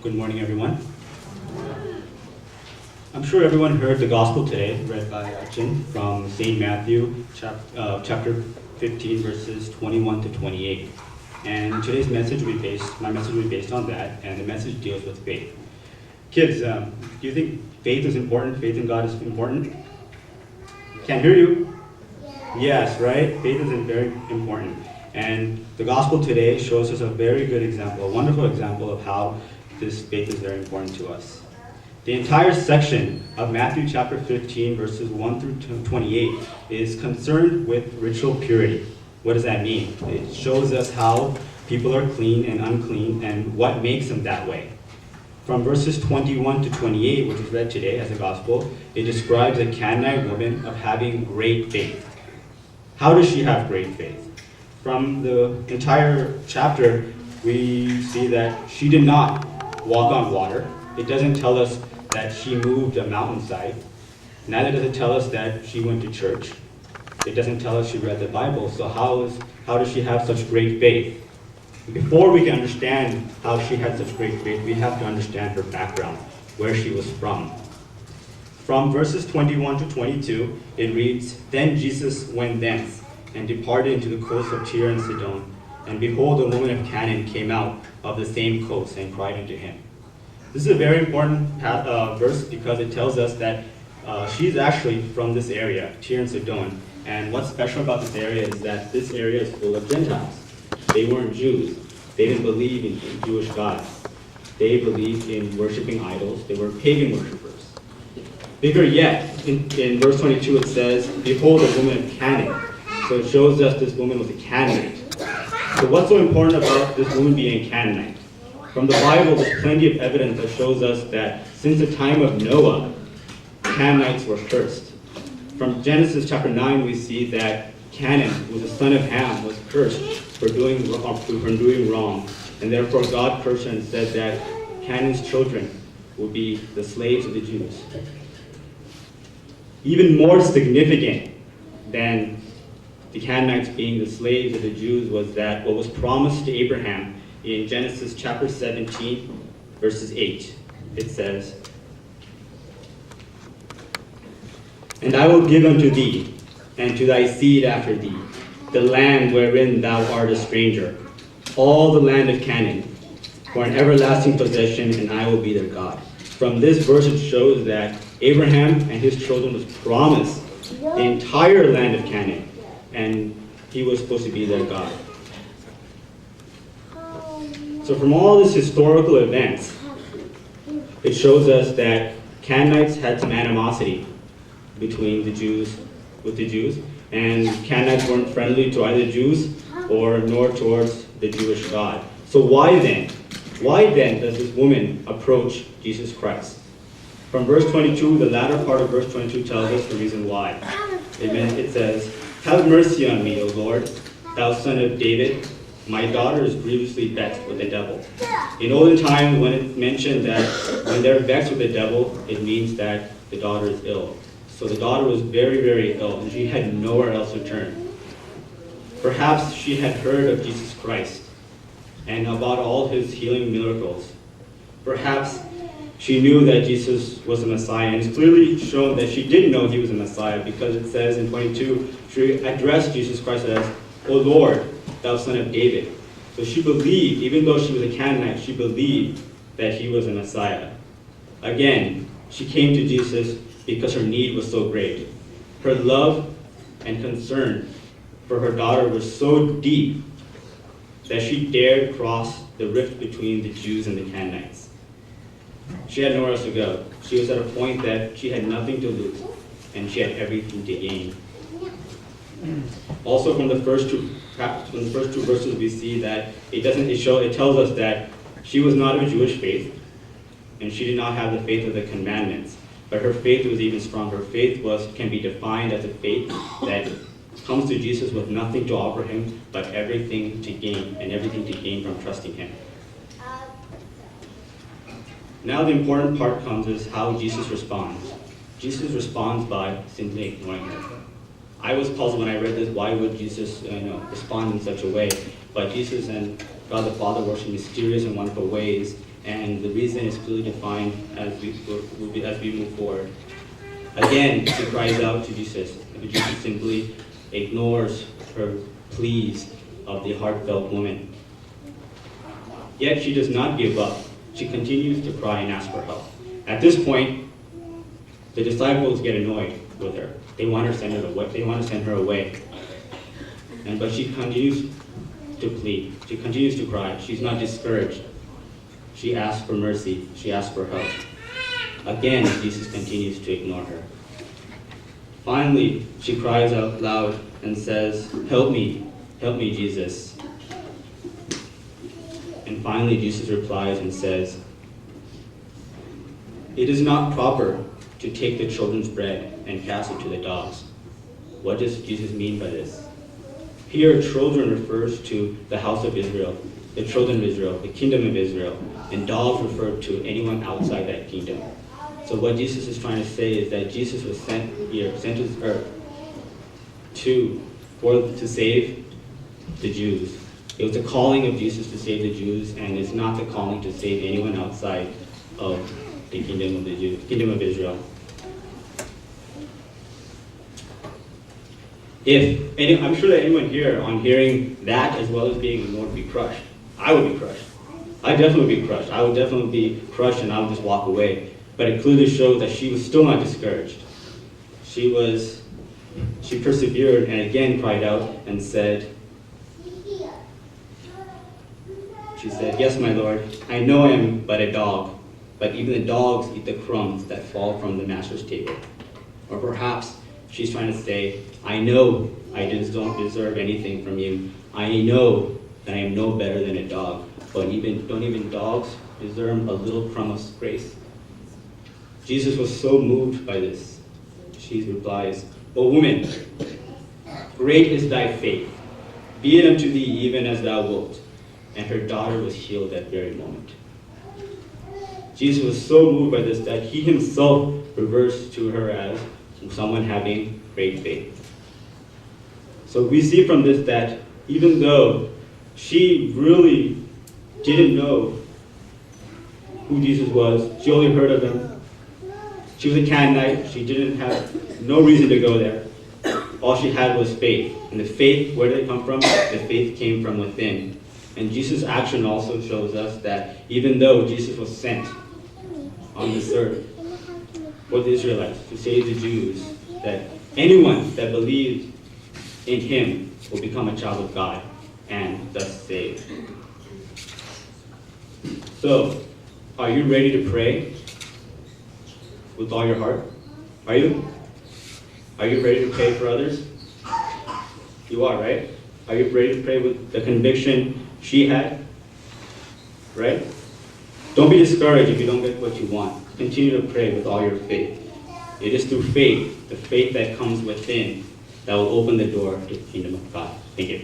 Good morning, everyone. I'm sure everyone heard the gospel today, read by Chin from St. Matthew, chapter 15, verses 21 to 28. And today's message my message will be based on that, and the message deals with faith. Kids, do you think faith is important? Faith in God is important? Can't hear you. Yes, right? Faith is very important. And the gospel today shows us a very good example, a wonderful example of how this faith is very important to us. The entire section of Matthew chapter 15, verses 1 through 28 is concerned with ritual purity. What does that mean? It shows us how people are clean and unclean and what makes them that way. From verses 21 to 28, which was read today as a gospel, it describes a Canaanite woman of having great faith. How does she have great faith? From the entire chapter, we see that she did not walk on water. It doesn't tell us that she moved a mountainside. Neither does it tell us that she went to church. It doesn't tell us she read the Bible. So how does she have such great faith? Before we can understand how she had such great faith, we have to understand her background, where she was from. From verses 21 to 22, it reads, "Then Jesus went thence, and departed into the coast of Tyre and Sidon. And behold, a woman of Canaan came out of the same coast, and cried unto him." This is a very important verse because it tells us that she's actually from this area, Tyre and Sidon. And what's special about this area is that this area is full of Gentiles. They weren't Jews. They didn't believe in Jewish gods. They believed in worshiping idols. They were pagan worshipers. Bigger yet, in verse 22 it says, "Behold, a woman of Canaan." So it shows us this woman was a Canaanite. So what's so important about this woman being a Canaanite? From the Bible, there's plenty of evidence that shows us that since the time of Noah, Canaanites were cursed. From Genesis chapter 9, we see that Canaan, who was the son of Ham, was cursed for doing wrong. And therefore God cursed her and said that Canaan's children will be the slaves of the Jews. Even more significant than the Canaanites being the slaves of the Jews was that what was promised to Abraham in Genesis chapter 17, verses 8. It says, "And I will give unto thee, and to thy seed after thee, the land wherein thou art a stranger, all the land of Canaan, for an everlasting possession, and I will be their God." From this verse it shows that Abraham and his children was promised the entire land of Canaan, and he was supposed to be their God. So from all these historical events, it shows us that Canaanites had some animosity between the Jews, and Canaanites weren't friendly to either Jews nor towards the Jewish God. So why then does this woman approach Jesus Christ? From verse 22, the latter part of verse 22 tells us the reason why. It says, "Have mercy on me, O Lord, thou son of David. My daughter is grievously vexed with the devil." In olden times, when it mentioned that when they're vexed with the devil, it means that the daughter is ill. So the daughter was very, very ill, and she had nowhere else to turn. Perhaps she had heard of Jesus Christ and about all his healing miracles. Perhaps she knew that Jesus was the Messiah, and it's clearly shown that she did know he was a Messiah because it says in 22, she addressed Jesus Christ as, "O Lord, thou son of David." So she believed, even though she was a Canaanite, she believed that he was a Messiah. Again, she came to Jesus because her need was so great. Her love and concern for her daughter was so deep that she dared cross the rift between the Jews and the Canaanites. She had nowhere else to go. She was at a point that she had nothing to lose, and she had everything to gain. Also, from the first two verses, we see that it tells us that she was not of Jewish faith, and she did not have the faith of the commandments. But her faith was even stronger. Her faith can be defined as a faith that comes to Jesus with nothing to offer him, but everything to gain from trusting him. Now the important part comes is how Jesus responds. Jesus responds by simply ignoring her. I was puzzled when I read this. Why would Jesus respond in such a way? But Jesus and God the Father works in mysterious and wonderful ways, and the reason is clearly defined as we move forward. Again, she cries out to Jesus, but Jesus simply ignores her pleas of the heartfelt woman. Yet she does not give up. She continues to cry and ask for help. At this point, the disciples get annoyed with her. They want to send her away. But she continues to plead. She continues to cry. She's not discouraged. She asks for mercy. She asks for help. Again, Jesus continues to ignore her. Finally, she cries out loud and says, "Help me, Jesus." And finally, Jesus replies and says, "It is not proper to take the children's bread and cast it to the dogs." What does Jesus mean by this? Here, children refers to the house of Israel, the children of Israel, the kingdom of Israel, and dogs refer to anyone outside that kingdom. So what Jesus is trying to say is that Jesus was sent to this earth to save the Jews. It was the calling of Jesus to save the Jews, and it's not the calling to save anyone outside of the kingdom of the Jews, kingdom of Israel. I'm sure that anyone here, on hearing that as well as being ignored, would be crushed. I would be crushed. I'd definitely be crushed. I would definitely be crushed, and I would just walk away. But it clearly shows that she was still not discouraged. She persevered and again cried out and said, "Yes, my Lord, I know I am but a dog, but even the dogs eat the crumbs that fall from the master's table." Or perhaps she's trying to say, "I know I just don't deserve anything from you. I know that I am no better than a dog, but don't even dogs deserve a little crumb of grace?" Jesus was so moved by this. She replies, "O woman, great is thy faith. Be it unto thee even as thou wilt." And her daughter was healed that very moment. Jesus was so moved by this that he himself reversed to her as someone having great faith. So we see from this that even though she really didn't know who Jesus was, she only heard of him. She was a Canaanite. She didn't have no reason to go there. All she had was faith. And the faith, where did it come from? The faith came from within. And Jesus' action also shows us that even though Jesus was sent on this earth for the Israelites to save the Jews, that anyone that believed in him will become a child of God and thus saved. So, are you ready to pray with all your heart? Are you? Are you ready to pray for others? You are, right? Are you ready to pray with the conviction she had? Right? Don't be discouraged if you don't get what you want. Continue to pray with all your faith. It is through faith, the faith that comes within, that will open the door to the kingdom of God. Thank you.